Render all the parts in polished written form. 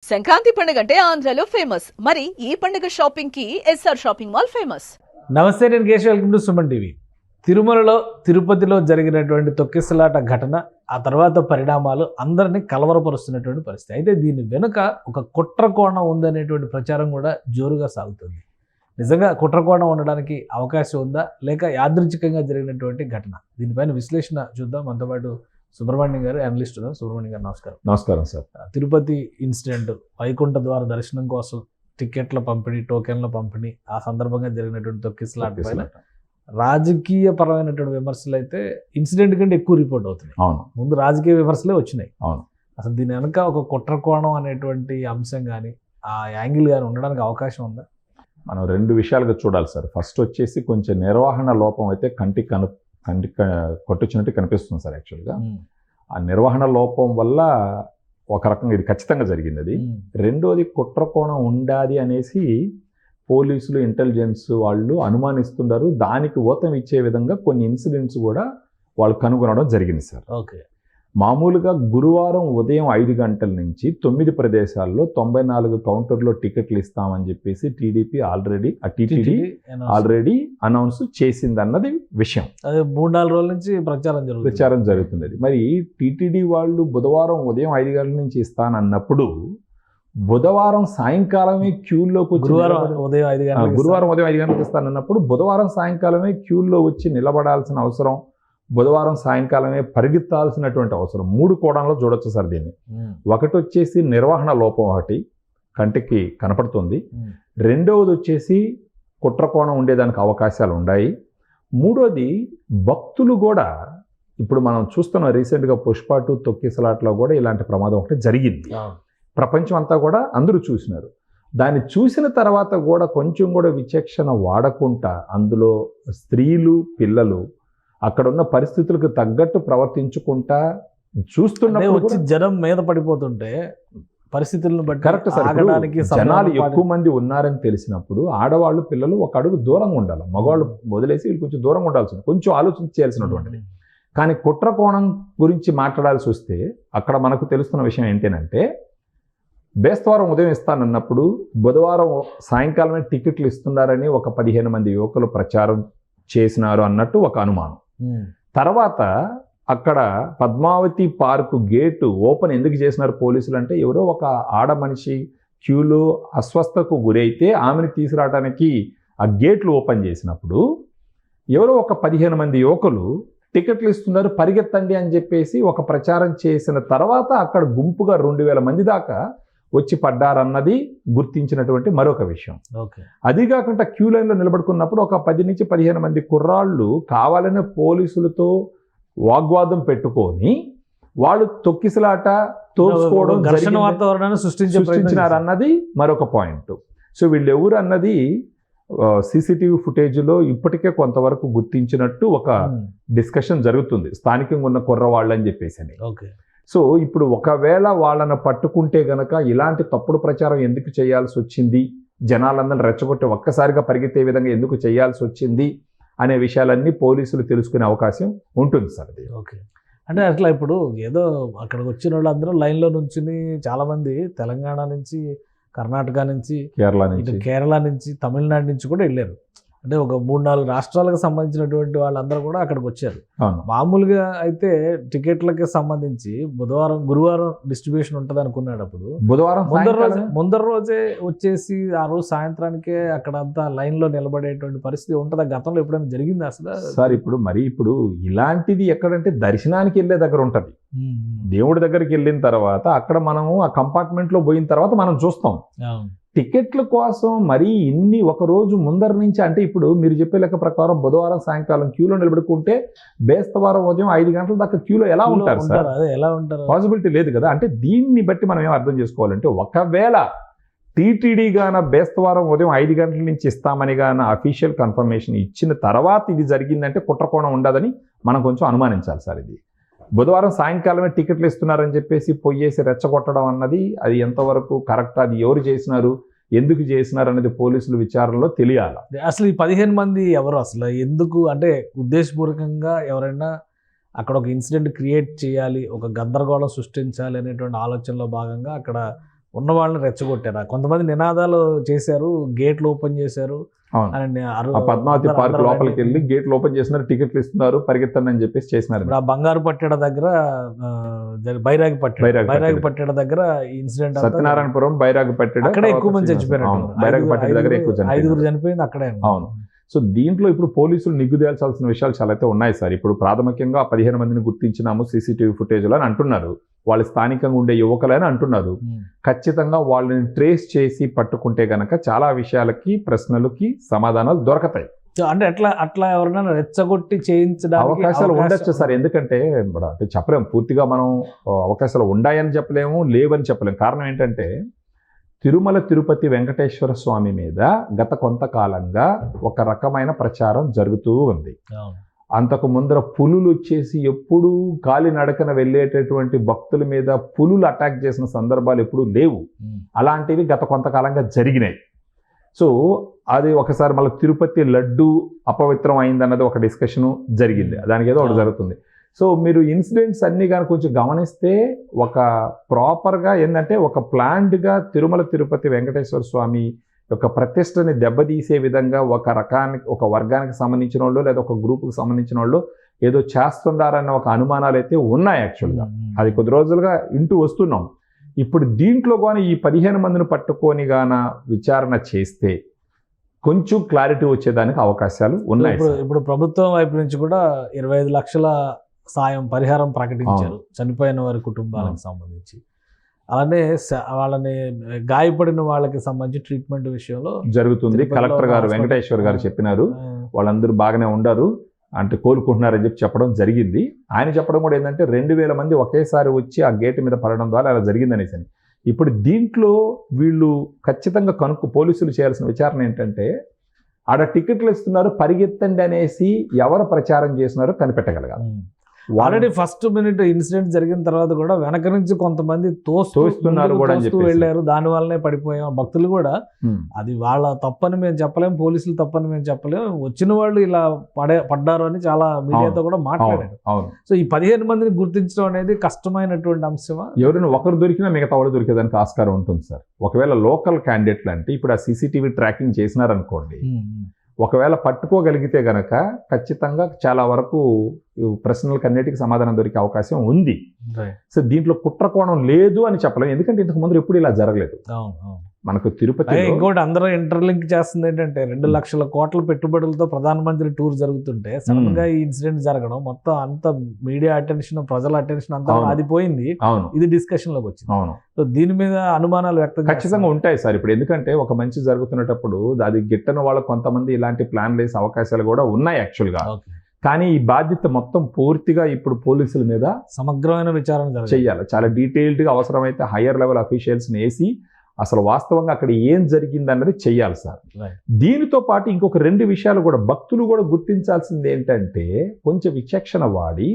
సంక్రాంతి పండుగ అంటే ఆంధ్రాలో ఫేమస్. మరి ఈ పండుగ షాపింగ్ కి ఎస్ఆర్ షాపింగ్ మాల్ ఫేమస్. నమస్తే, నేను Keshav. Welcome to Suman TV. తిరుమలలో తిరుపతిలో జరిగినటువంటి తొక్కిసలాట ఘటన, ఆ తర్వాత పరిణామాలు అందరినీ కలవరపరుస్తున్నటువంటి పరిస్థితి. అయితే దీని వెనుక ఒక కుట్రకోణం ఉందనేటువంటి ప్రచారం కూడా జోరుగా సాగుతుంది. నిజంగా కుట్రకోణం ఉండడానికి అవకాశం ఉందా, లేక యాదృచ్ఛికంగా జరిగినటువంటి ఘటన? దీనిపైన విశ్లేషణ చూద్దాం. మనతో పాటు సుబ్రహ్మణ్యం గారు, అనలిస్ట్ ఉన్నారు. సుబ్రహ్మణ్యం గారు, నమస్కారం. నమస్కారం సార్. తిరుపతి ఇన్సిడెంట్, వైకుంఠ ద్వార దర్శనం కోసం టికెట్ల పంపిణీ, టోకెన్ల పంపిణీ, ఆ సందర్భంగా జరిగినటువంటి తొక్కిసలాట పైన రాజకీయ పరమైనటువంటి విమర్శలు అయితే ఇన్సిడెంట్ కంటే ఎక్కువ రిపోర్ట్ అవుతున్నాయి. అవును, ముందు రాజకీయ విమర్శలే వచ్చినాయి. అవును. అసలు దీని వెనక ఒక కుట్రకోణం అనేటువంటి అంశం కానీ, ఆ యాంగిల్ కానీ ఉండడానికి అవకాశం ఉందా? మనం రెండు విషయాలుగా చూడాలి సార్. ఫస్ట్ వచ్చేసి కొంచెం నిర్వహణ లోపం అయితే కంటికి కొట్టొచ్చినట్టు కనిపిస్తుంది సార్. యాక్చువల్గా ఆ నిర్వహణ లోపం వల్ల ఒక రకంగా ఇది ఖచ్చితంగా జరిగింది. అది రెండోది కుట్రకోణం ఉండాది అనేసి పోలీసులు, ఇంటెలిజెన్స్ వాళ్ళు అనుమానిస్తున్నారు. దానికి ఊతం ఇచ్చే విధంగా కొన్ని ఇన్సిడెంట్స్ కూడా వాళ్ళు కనుగొనడం జరిగింది సార్. ఓకే. మామూలుగా గురువారం ఉదయం 5 గంటల నుంచి 9 ప్రదేశాల్లో 94 కౌంటర్లో టికెట్లు ఇస్తామని చెప్పేసి టీడీపీ ఆల్రెడీ అనౌన్స్ చేసిందన్నది విషయం. అదే 3-4 రోజుల నుంచి ప్రచారం జరుగుతున్నది. మరి టీటీడీ వాళ్ళు బుధవారం ఉదయం 5 గంటల నుంచి ఇస్తానన్నప్పుడు బుధవారం సాయంకాలమే క్యూల్లోకి వచ్చి గురువారం ఉదయం 5 గంటలకు ఇస్తానన్నప్పుడు బుధవారం సాయంకాలమే క్యూల్లో వచ్చి నిలబడాల్సిన అవసరం, బుధవారం సాయంకాలమే పరిగెత్తాల్సినటువంటి అవసరం 3 కోణంలో చూడొచ్చు సార్ దీన్ని. ఒకటి వచ్చేసి నిర్వహణ లోపం, ఒకటి కంటికి కనపడుతుంది. రెండవది వచ్చేసి కుట్రకోణం ఉండేదానికి అవకాశాలు ఉన్నాయి. మూడోది భక్తులు కూడా, ఇప్పుడు మనం చూస్తున్నాం రీసెంట్గా పుష్ప 2 తొక్కిసలాట్లో కూడా ఇలాంటి ప్రమాదం ఒకటి జరిగింది. ప్రపంచం అంతా కూడా అందరూ చూసినారు. దాన్ని చూసిన తర్వాత కూడా కొంచెం కూడా విచక్షణ వాడకుండా అందులో స్త్రీలు, పిల్లలు అక్కడ ఉన్న పరిస్థితులకు తగ్గట్టు ప్రవర్తించుకుంటా చూస్తున్నప్పుడు జనం మీద పడిపోతుంటే పరిస్థితులను బట్టి కరెక్ట్ సార్. జనాలు ఎక్కువ మంది ఉన్నారని తెలిసినప్పుడు ఆడవాళ్ళు, పిల్లలు ఒక అడుగు దూరంగా ఉండాలి. మగవాళ్ళు వదిలేసి వీళ్ళు కొంచెం దూరంగా ఉండాల్సింది, కొంచెం ఆలోచించాల్సినటువంటిది. కానీ కుట్రకోణం గురించి మాట్లాడాల్సి వస్తే అక్కడ మనకు తెలుస్తున్న విషయం ఏంటంటే, బేస్తవారం ఉదయం ఇస్తానన్నప్పుడు బుధవారం సాయంకాలమే టికెట్లు ఇస్తున్నారని ఒక 15 మంది యువకులు ప్రచారం చేసినారు అన్నట్టు ఒక అనుమానం. తర్వాత అక్కడ పద్మావతి పార్కు గేటు ఓపెన్ ఎందుకు చేసినారు పోలీసులు అంటే, ఎవరో ఒక ఆడ మనిషి క్యూలో అస్వస్థకు గురైతే ఆమెను తీసుకురావడానికి ఆ గేట్లు ఓపెన్ చేసినప్పుడు ఎవరో ఒక 15 మంది యువకులు టికెట్లు ఇస్తున్నారు, పరిగెత్తండి అని చెప్పేసి ఒక ప్రచారం చేసిన తర్వాత అక్కడ గుంపుగా 2000 మంది దాకా వచ్చి పడ్డారన్నది గుర్తించినటువంటి మరొక విషయం. అది కాకుండా క్యూ లైన్లో నిలబడుకున్నప్పుడు ఒక 10 నుంచి 15 మంది కుర్రాళ్ళు కావాలనే పోలీసులతో వాగ్వాదం పెట్టుకొని వాళ్ళు తొక్కిసలాట, తోసుకోవడం, ఘర్షణ వాతావరణాన్ని సృష్టించినారన్నది మరొక పాయింట్. సో వీళ్ళు ఎవరు అన్నది సీసీటీవీ ఫుటేజ్లో ఇప్పటికే కొంతవరకు గుర్తించినట్టు ఒక డిస్కషన్ జరుగుతుంది, స్థానికంగా ఉన్న కుర్రవాళ్ళు అని చెప్పేసి. సో ఇప్పుడు ఒకవేళ వాళ్ళని పట్టుకుంటే గనక ఇలాంటి తప్పుడు ప్రచారం ఎందుకు చేయాల్సి వచ్చింది, జనాలందరినీ రెచ్చగొట్టి ఒక్కసారిగా పరిగెత్తే విధంగా ఎందుకు చేయాల్సి వచ్చింది అనే విషయాలన్నీ పోలీసులు తెలుసుకునే అవకాశం ఉంటుంది సార్. అది ఓకే. అంటే అట్లా ఇప్పుడు ఏదో అక్కడికి వచ్చిన వాళ్ళందరూ లైన్లో నుంచుని, చాలామంది తెలంగాణ నుంచి, కర్ణాటక నుంచి, కేరళ నుంచి, తమిళనాడు నుంచి కూడా వెళ్ళారు. అంటే ఒక 3-4 రాష్ట్రాలకు సంబంధించినటువంటి వాళ్ళందరూ కూడా అక్కడికి వచ్చారు. మామూలుగా అయితే టికెట్లకి సంబంధించి గురువారం డిస్ట్రిబ్యూషన్ ఉంటుంది అనుకునేటప్పుడు ముందర రోజే వచ్చేసి ఆ రోజు సాయంత్రానికే అక్కడంతా లైన్లో నిలబడేటువంటి పరిస్థితి ఉంటుందా? గతంలో ఎప్పుడైనా జరిగింది అసలు సార్? ఇప్పుడు ఇలాంటిది ఎక్కడంటే దర్శనానికి వెళ్ళే దగ్గర ఉంటుంది. దేవుడి దగ్గరికి వెళ్ళిన తర్వాత అక్కడ మనము ఆ కంపార్ట్మెంట్లో పోయిన తర్వాత మనం చూస్తాం. టికెట్ల కోసం మరీ ఇన్ని ఒక రోజు ముందర నుంచి, అంటే ఇప్పుడు మీరు చెప్పే లెక్క ప్రకారం బుధవారం సాయంకాలం క్యూలో నిలబడుకుంటే బేస్తవారం ఉదయం 5 గంటల దాకా క్యూలో ఎలా ఉంటారు సార్? పాసిబిలిటీ లేదు కదా. అంటే దీన్ని బట్టి మనం ఏం అర్థం చేసుకోవాలంటే, ఒకవేళ టీటీడీ గాన బేస్తవారం ఉదయం 5 గంటల నుంచి ఇస్తామని గాన అఫీషియల్ కన్ఫర్మేషన్ ఇచ్చిన తర్వాత ఇది జరిగిందంటే కుట్రకోణం ఉండదని మనం కొంచెం అనుమానించాలి సార్. ఇది బుధవారం సాయంకాలమే టికెట్లు ఇస్తున్నారని చెప్పేసి పొయ్యేసి రెచ్చగొట్టడం అన్నది అది ఎంతవరకు కరెక్ట్, అది ఎవరు చేసినారు, ఎందుకు చేసినారు అనేది పోలీసులు విచారణలో తెలియాలి. అసలు ఈ 15 మంది ఎవరు, అసలు ఎందుకు, అంటే ఉద్దేశపూర్వకంగా ఎవరైనా అక్కడ ఒక ఇన్సిడెంట్ క్రియేట్ చేయాలి, ఒక గందరగోళం సృష్టించాలి అనేటువంటి ఆలోచనలో భాగంగా అక్కడ ఉన్న వాళ్ళని రెచ్చగొట్టారు. కొంతమంది నినాదాలు చేశారు, గేట్లు ఓపెన్ చేశారు. పద్మావతి పార్క్ లోపలికి వెళ్ళి గేట్లు ఓపెన్ చేసినారు, టికెట్లు ఇస్తున్నారు, పరిగెత్తండి అని చెప్పేసి చేసినారు. ఆ బంగారు పట్టేడ దగ్గర బైరాగి పట్టేడ దగ్గర ఇన్సిడెంట్, సత్యనారాయణపురం బైరాగి పట్టేడ అక్కడే ఎక్కువ మంది చచ్చిపోయారు. బైరాగి పట్టేడ దగ్గర ఎక్కువ 5 చనిపోయింది అక్కడే. అవును. సో దీంట్లో ఇప్పుడు పోలీసులు నిగ్గుదేల్చాల్సిన విషయాలు చాలా అయితే ఉన్నాయి సార్. ఇప్పుడు ప్రాథమికంగా 15 మందిని గుర్తించినాము సీసీటీవీ ఫుటేజ్లో అని అంటున్నారు. వాళ్ళు స్థానికంగా ఉండే యువకులని అంటున్నారు. ఖచ్చితంగా వాళ్ళని ట్రేస్ చేసి పట్టుకుంటే గనక చాలా విషయాలకి, ప్రశ్నలకి సమాధానాలు దొరకతాయి. అంటే అట్లా ఎవరైనా రెచ్చగొట్టి చేయించడానికి అవకాశాలు ఉండొచ్చు సార్. ఎందుకంటే అంటే చెప్పలేము పూర్తిగా, మనం అవకాశాలు ఉన్నాయని చెప్పలేము, లేవని చెప్పలేము. కారణం ఏంటంటే తిరుమల తిరుపతి వెంకటేశ్వర స్వామి మీద గత కొంతకాలంగా ఒక రకమైన ప్రచారం జరుగుతూ ఉంది. అంతకు ముందర పులులు వచ్చేసి ఎప్పుడూ కాలినడకన వెళ్ళేటటువంటి భక్తుల మీద పులులు అటాక్ చేసిన సందర్భాలు ఎప్పుడూ లేవు. అలాంటివి గత కొంతకాలంగా జరిగినాయి. సో అది ఒకసారి మళ్ళీ తిరుపతి లడ్డు అపవిత్రం అయిందన్నది ఒక డిస్కషను జరిగింది. దానికి ఏదో ఒకటి జరుగుతుంది. సో మీరు ఇన్సిడెంట్స్ అన్నీ కానీ కొంచెం గమనిస్తే ఒక ప్రాపర్గా ఏంటంటే ఒక ప్లాన్డ్గా తిరుమల తిరుపతి వెంకటేశ్వర స్వామి యొక్క ప్రతిష్టని దెబ్బతీసే విధంగా ఒక వర్గానికి సంబంధించిన వాళ్ళు లేదా ఒక గ్రూప్కి సంబంధించిన వాళ్ళు ఏదో చేస్తున్నారన్న ఒక అనుమానాలు అయితే ఉన్నాయి యాక్చువల్గా. అది కొద్ది రోజులుగా ఇంటూ వస్తున్నాం. ఇప్పుడు దీంట్లో కానీ ఈ 15 మందిని పట్టుకొని గాన విచారణ చేస్తే కొంచెం క్లారిటీ వచ్చేదానికి అవకాశాలు ఉన్నాయి. ఇప్పుడు ప్రభుత్వం వైపు నుంచి కూడా 25 లక్షల సాయం పరిహారం ప్రకటించారు చనిపోయిన వారి కుటుంబాలకు సంబంధించి. అలానే వాళ్ళని గాయపడిన వాళ్ళకి సంబంధించి ట్రీట్మెంట్ విషయంలో జరుగుతుంది. కలెక్టర్ గారు వెంకటేశ్వర్ గారు చెప్పినారు, వాళ్ళందరూ బాగానే ఉండరు అంటే కోలుకుంటున్నారని చెప్పడం జరిగింది. ఆయన చెప్పడం కూడా ఏంటంటే 2000 మంది ఒకేసారి వచ్చి ఆ గేట్ మీద పడడం ద్వారా అలా జరిగిందనేసి. ఇప్పుడు దీంట్లో వీళ్ళు ఖచ్చితంగా పోలీసులు చేయాల్సిన విచారణ ఏంటంటే ఆడ టికెట్లు ఇస్తున్నారు పరిగెత్తండి అనేసి ఎవరు ప్రచారం చేస్తున్నారో కనిపెట్టగలగాలి. ఆల్రెడీ ఫస్ట్ మినిట్ ఇన్సిడెంట్ జరిగిన తర్వాత కూడా వెనక నుంచి కొంతమంది తోస్తున్నారు కూడా వెళ్ళారు, దాని వల్లనే పడిపోయాం. భక్తులు కూడా అది వాళ్ళ తప్పని మేము చెప్పలేము, పోలీసులు తప్పని మేము చెప్పలేము, వచ్చిన వాళ్ళు ఇలా పడ్డారు అని చాలా మీడియాతో కూడా మాట్లాడారు. సో ఈ 15 మందిని గుర్తించడం అనేది కష్టమైనటువంటి అంశమా? ఎవరైనా ఒకరు దొరికినా మిగతా వాళ్ళు దొరికేదానికి ఆస్కారం ఉంటుంది సార్. ఒకవేళ లోకల్ క్యాండిడేట్లు అంటే ఇప్పుడు ఆ సీసీటీవీ ట్రాకింగ్ చేసినారనుకోండి, ఒకవేళ పట్టుకోగలిగితే గనక ఖచ్చితంగా చాలా వరకు ప్రశ్నలకు అన్నిటికీ సమాధానం దొరికే అవకాశం ఉంది. సో దీంట్లో కుట్రకోణం లేదు అని చెప్పలేము, ఎందుకంటే ఇంతకు ముందు ఎప్పుడు ఇలా జరగలేదు మనకు తిరుపతి. ఇంకోటి అందరూ ఇంటర్లింక్ చేస్తుంది ఏంటంటే 2 లక్షల కోట్ల పెట్టుబడులతో ప్రధానమంత్రి టూర్ జరుగుతుంటే సడన్ గా ఈ ఇన్సిడెంట్ జరగడం, మొత్తం అంత మీడియా అటెన్షన్, ప్రజల అటెన్షన్ అంతా అది పోయింది. ఇది డిస్కషన్ లోకి వచ్చింది. సో దీని మీద అనుమానాలు వ్యక్తం ఖచ్చితంగా ఉంటాయి సార్. ఇప్పుడు ఎందుకంటే ఒక మంచి జరుగుతున్నప్పుడు అది గిట్టని వాళ్ళకు కొంతమంది ఇలాంటి ప్లాన్ వేసే అవకాశాలు కూడా ఉన్నాయి యాక్చువల్గా. కానీ ఈ బాధ్యత మొత్తం పూర్తిగా ఇప్పుడు పోలీసుల మీద సమగ్రమైన విచారణ చేయాలి. చాలా డీటెయిల్డ్గా అవసరమైతే హయ్యర్ లెవెల్ అఫీషియల్స్ని వేసి అసలు వాస్తవంగా అక్కడ ఏం జరిగింది అన్నది చెయ్యాలి సార్. దీనితో పాటు ఇంకొక 2 విషయాలు కూడా భక్తులు కూడా గుర్తించాల్సింది ఏంటంటే, కొంచెం విచక్షణ వాడి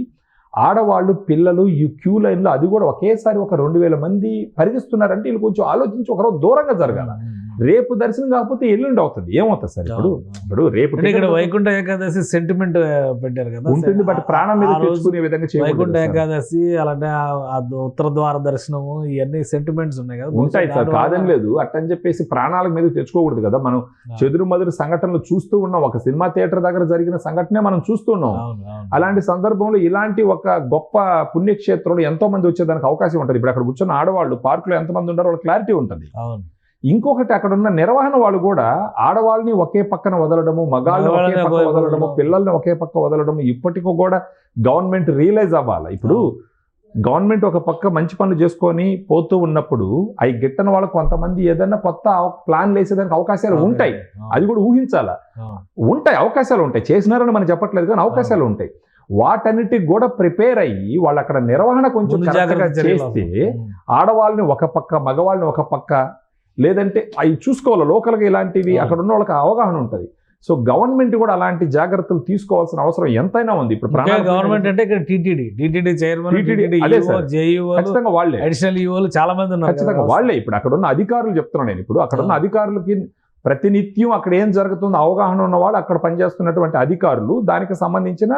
ఆడవాళ్ళు, పిల్లలు ఈ క్యూ లైన్లో అది కూడా ఒకేసారి ఒక 2000 మంది పరిగిస్తున్నారంటే వీళ్ళు కొంచెం ఆలోచించి ఒకరోజు దూరంగా జరగాల. రేపు దర్శనం కాకపోతే ఎల్లుండి అవుతుంది, ఏమవుతుంది సార్? ఇప్పుడు రేపు ఇక్కడ వైకుంఠ ఏకాదశి సెంటిమెంట్ పెట్టారు కదా ఉంటుంది, బట్ ప్రాణం మీద తెచ్చుకునే విధంగా వైకుంఠ ఏకాదశి అలాంటి ఉత్తర ద్వార దర్శనము ఇవన్నీ సెంటిమెంట్స్ ఉన్నాయి కదా. ఉంటాయి సార్, కాదని లేదు. అట్టని చెప్పేసి ప్రాణాల మీద తెచ్చుకోకూడదు కదా. మనం చెదురుమదురు సంఘటనలు చూస్తూ ఉన్నాం. ఒక సినిమా థియేటర్ దగ్గర జరిగిన సంఘటనే మనం చూస్తున్నాం. అలాంటి సందర్భంలో ఇలాంటి ఒక గొప్ప పుణ్యక్షేత్రంలో ఎంతో మంది వచ్చేదానికి అవకాశం ఉంటుంది. ఇప్పుడు అక్కడ కూర్చున్న ఆడవాళ్ళు పార్కులో ఎంతమంది ఉన్నారో వాళ్ళ క్లారిటీ ఉంటుంది. ఇంకొకటి అక్కడ ఉన్న నిర్వహణ వాళ్ళు కూడా ఆడవాళ్ళని ఒకే పక్కన వదలడము, మగాళ్ళని ఒకే పక్క వదలడము, పిల్లల్ని ఒకే పక్క వదలడము ఇప్పటికీ కూడా గవర్నమెంట్ రియలైజ్ అవ్వాలి. ఇప్పుడు గవర్నమెంట్ ఒక పక్క మంచి పనులు చేసుకొని పోతూ ఉన్నప్పుడు అవి గిట్టని వాళ్ళు కొంతమంది ఏదైనా కొత్త ప్లాన్ వేసేదానికి అవకాశాలు ఉంటాయి. అది కూడా ఊహించాలా. ఉంటాయి, అవకాశాలు ఉంటాయి. చేసినారని మనం చెప్పట్లేదు, కానీ అవకాశాలు ఉంటాయి. వాటన్నిటికి కూడా ప్రిపేర్ అయ్యి వాళ్ళు అక్కడ నిర్వహణ కొంచెం జాగ్రత్తగా చేస్తే ఆడవాళ్ళని ఒక పక్క, మగవాళ్ళని ఒక పక్క, లేదంటే అవి చూసుకోవాలి. లోకల్గా ఇలాంటివి అక్కడ ఉన్న వాళ్ళకి అవగాహన ఉంటుంది. సో గవర్నమెంట్ కూడా అలాంటి జాగ్రత్తలు తీసుకోవాల్సిన అవసరం ఎంతైనా ఉంది. ఇప్పుడు గవర్నమెంట్ అంటే ఇక్కడ టీటీడీ చైర్మన్, ఖచ్చితంగా వాళ్ళే, అడిషనల్ ఈఓలు చాలా మంది ఉన్నారు, ఖచ్చితంగా వాళ్ళే. ఇప్పుడు అక్కడ ఉన్న అధికారులు చెప్తున్నాను నేను. ఇప్పుడు అక్కడ ఉన్న అధికారులకి ప్రతినిత్యం అక్కడ ఏం జరుగుతుందో అవగాహన ఉన్న వాళ్ళు, అక్కడ పనిచేస్తున్నటువంటి అధికారులు, దానికి సంబంధించిన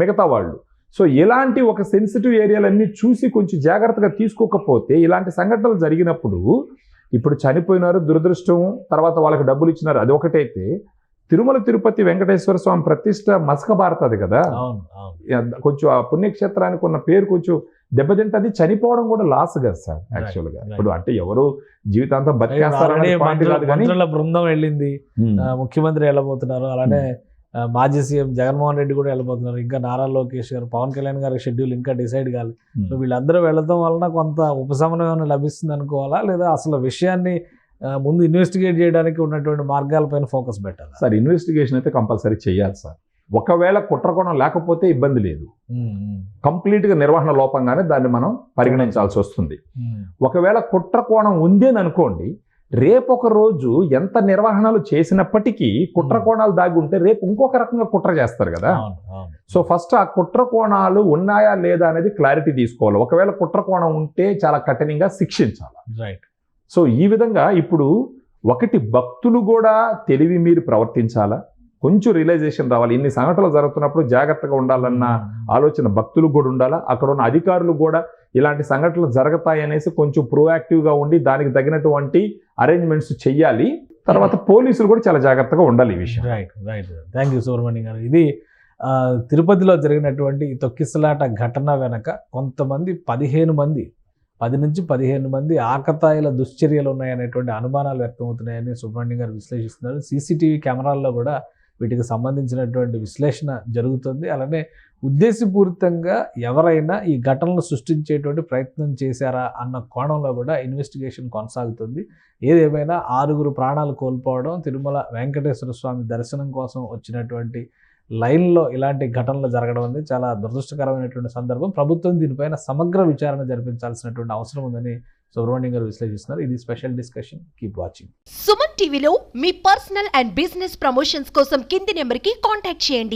మిగతా వాళ్ళు. సో ఇలాంటి ఒక సెన్సిటివ్ ఏరియాలన్నీ చూసి కొంచెం జాగ్రత్తగా తీసుకోకపోతే ఇలాంటి సంఘటనలు జరిగినప్పుడు ఇప్పుడు చనిపోయినారు దురదృష్టం, తర్వాత వాళ్ళకి డబ్బులు ఇచ్చినారు, అది ఒకటైతే తిరుమల తిరుపతి వెంకటేశ్వర స్వామి ప్రతిష్ట మసకబారుతుంది కదా, కొంచెం ఆ పుణ్యక్షేత్రానికి ఉన్న పేరు కొంచెం దెబ్బతింటది, చనిపోవడం కూడా లాస్ కదా సార్ యాక్చువల్గా. ఇప్పుడు అంటే ఎవరు జీవితాంతం బతికేస్తారనే పాయింట్ కాదు కానీ బృందం వెళ్ళింది, ముఖ్యమంత్రి వెళ్ళబోతున్నారు, అలానే మాజీ సీఎం జగన్మోహన్ రెడ్డి కూడా వెళ్ళబోతున్నారు, ఇంకా నారా లోకేష్ గారు, పవన్ కళ్యాణ్ గారి షెడ్యూల్ ఇంకా డిసైడ్ కాదు. సో వీళ్ళందరూ వెళ్ళడం వలన కొంత ఉపశమనం లభిస్తుంది అనుకోవాలా, లేదా అసలు విషయాన్ని ముందు ఇన్వెస్టిగేట్ చేయడానికి ఉన్నటువంటి మార్గాలపైన ఫోకస్ పెట్టాలి సార్? ఇన్వెస్టిగేషన్ అయితే కంపల్సరీ చేయాలి సార్. ఒకవేళ కుట్రకోణం లేకపోతే ఇబ్బంది లేదు, కంప్లీట్గా నిర్వహణ లోపంగానే దాన్ని మనం పరిగణించాల్సి వస్తుంది. ఒకవేళ కుట్రకోణం ఉంది అని అనుకోండి, రేపు ఒక రోజు ఎంత నిర్వహణలు చేసినప్పటికీ కుట్రకోణాలు దాగి ఉంటే రేపు ఇంకొక రకంగా కుట్ర చేస్తారు కదా. సో ఫస్ట్ ఆ కుట్రకోణాలు ఉన్నాయా లేదా అనేది క్లారిటీ తీసుకోవాలి. ఒకవేళ కుట్రకోణం ఉంటే చాలా కఠినంగా శిక్షించాలి. రైట్. సో ఈ విధంగా ఇప్పుడు ఒకటి భక్తులు కూడా తెలివి మీరు ప్రవర్తించాలా, కొంచెం రియలైజేషన్ రావాలి. ఇన్ని సంఘటనలు జరుగుతున్నప్పుడు జాగ్రత్తగా ఉండాలన్న ఆలోచన భక్తులకు కూడా ఉండాలా, అక్కడ ఉన్న అధికారులు కూడా ఇలాంటి సంఘటనలు జరుగుతాయి అనేసి కొంచెం ప్రోయాక్టివ్గా ఉండి దానికి తగినటువంటి అరేంజ్మెంట్స్ చెయ్యాలి. తర్వాత పోలీసులు కూడా చాలా జాగ్రత్తగా ఉండాలి ఈ విషయం. Right right. Thank you Subrahmanyam గారు. ఇది తిరుపతిలో జరిగినటువంటి ఈ తొక్కిసలాట ఘటన వెనక కొంతమంది 10 నుంచి 15 మంది ఆకతాయిల దుశ్చర్యలు ఉన్నాయనేటువంటి అనుమానాలు వ్యక్తమవుతున్నాయని సుబ్రహ్మణ్యం గారు విశ్లేషిస్తున్నారు. సీసీటీవీ కెమెరాల్లో కూడా వీటికి సంబంధించినటువంటి విశ్లేషణ జరుగుతుంది. అలానే ఉద్దేశపూరితంగా ఎవరైనా ఈ ఘటనలు సృష్టించేటువంటి ప్రయత్నం చేశారా అన్న కోణంలో కూడా ఇన్వెస్టిగేషన్ కొనసాగుతుంది. ఏదేమైనా 6 ప్రాణాలు కోల్పోవడం, తిరుమల వెంకటేశ్వర స్వామి దర్శనం కోసం వచ్చినటువంటి లైన్లో ఇలాంటి ఘటనలు జరగడం అనేది చాలా దురదృష్టకరమైనటువంటి సందర్భం. ప్రభుత్వం దీనిపైన సమగ్ర విచారణ జరిపించాల్సినటువంటి అవసరం ఉందని సుబ్రహ్మణ్యం గారు విశ్లేషిస్తున్నారు. ఇది special discussion. Keep watching. Suman టీవీలో మీ పర్సనల్ అండ్ బిజినెస్ ప్రమోషన్స్ కోసం కింది నెంబర్కి కాంటాక్ట్ చేయండి.